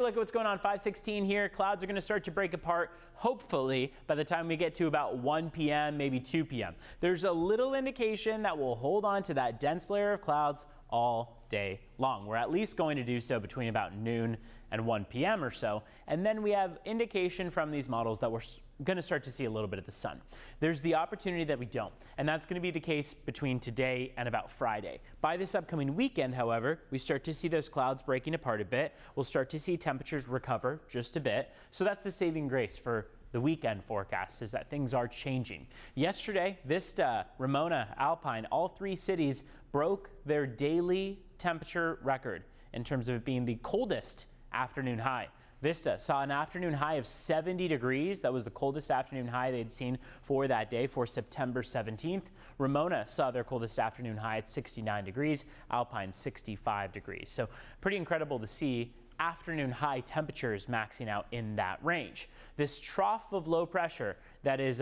Look at what's going on 516 here. Clouds are going to start to break apart, hopefully, by the time we get to about 1 p.m., maybe 2 p.m. There's a little indication that we'll hold on to that dense layer of clouds all day long. We're at least going to do so between about noon and 1 p.m. or so. And then we have indication from these models that we're going to start to see a little bit of the sun. There's the opportunity that we don't, and that's going to be the case between today and about Friday. By this upcoming weekend, however, we start to see those clouds breaking apart a bit. We'll start to see temperatures recover just a bit. So that's the saving grace for the weekend forecast, is that things are changing. Yesterday, Vista, Ramona, Alpine, all three cities broke their daily temperature record in terms of it being the coldest afternoon high. Vista saw an afternoon high of 70 degrees. That was the coldest afternoon high they'd seen for that day, for September 17th. Ramona saw their coldest afternoon high at 69 degrees, Alpine 65 degrees. So pretty incredible to see afternoon high temperatures maxing out in that range. This trough of low pressure that is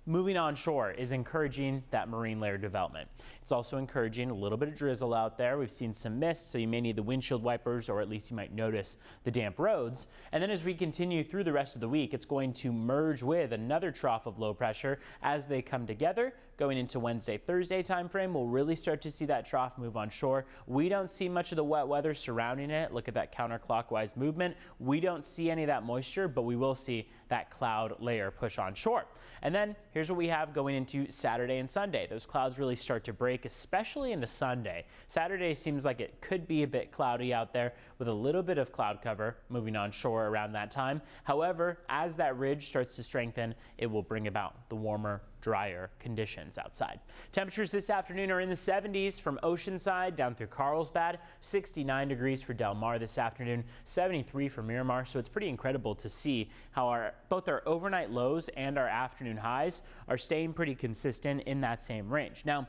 moving onshore is encouraging that marine layer development. It's also encouraging a little bit of drizzle out there. We've seen some mist, so you may need the windshield wipers, or at least you might notice the damp roads. And then as we continue through the rest of the week, it's going to merge with another trough of low pressure as they come together. Going into Wednesday, Thursday timeframe, we'll really start to see that trough move onshore. We don't see much of the wet weather surrounding it. Look at that counterclockwise movement. We don't see any of that moisture, but we will see that cloud layer push onshore. And then here's what we have going into Saturday and Sunday. Those clouds really start to break, especially into Sunday. Saturday seems like it could be a bit cloudy out there with a little bit of cloud cover moving onshore around that time. However, as that ridge starts to strengthen, it will bring about the warmer, drier conditions outside. Temperatures this afternoon are in the 70s from Oceanside down through Carlsbad, 69 degrees for Del Mar this afternoon, 73 for Miramar. So it's pretty incredible to see how both our overnight lows and our afternoon highs are staying pretty consistent in that same range. Now,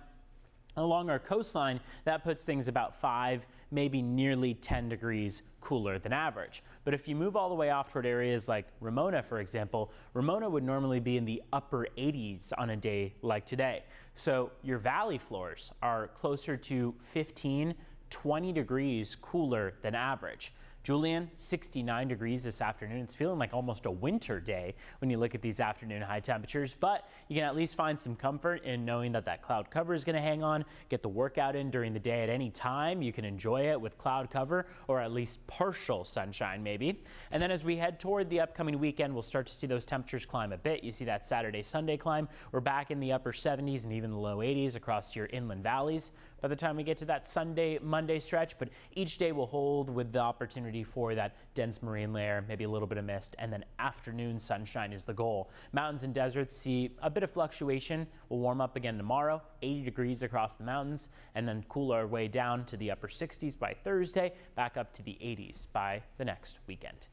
along our coastline, that puts things about 5, maybe nearly 10 degrees cooler than average. But if you move all the way off toward areas like Ramona, for example, Ramona would normally be in the upper 80s on a day like today. So your valley floors are closer to 15, 20 degrees cooler than average. Julian, 69 degrees this afternoon. It's feeling like almost a winter day when you look at these afternoon high temperatures, but you can at least find some comfort in knowing that that cloud cover is going to hang on. Get the workout in during the day at any time. You can enjoy it with cloud cover or at least partial sunshine maybe. And then as we head toward the upcoming weekend, we'll start to see those temperatures climb a bit. You see that Saturday, Sunday climb. We're back in the upper 70s and even the low 80s across your inland valleys by the time we get to that Sunday, Monday stretch, but each day will hold with the opportunity for that dense marine layer, maybe a little bit of mist, and then afternoon sunshine is the goal. Mountains and deserts see a bit of fluctuation. We'll warm up again tomorrow, 80 degrees across the mountains, and then cool our way down to the upper 60s by Thursday, back up to the 80s by the next weekend.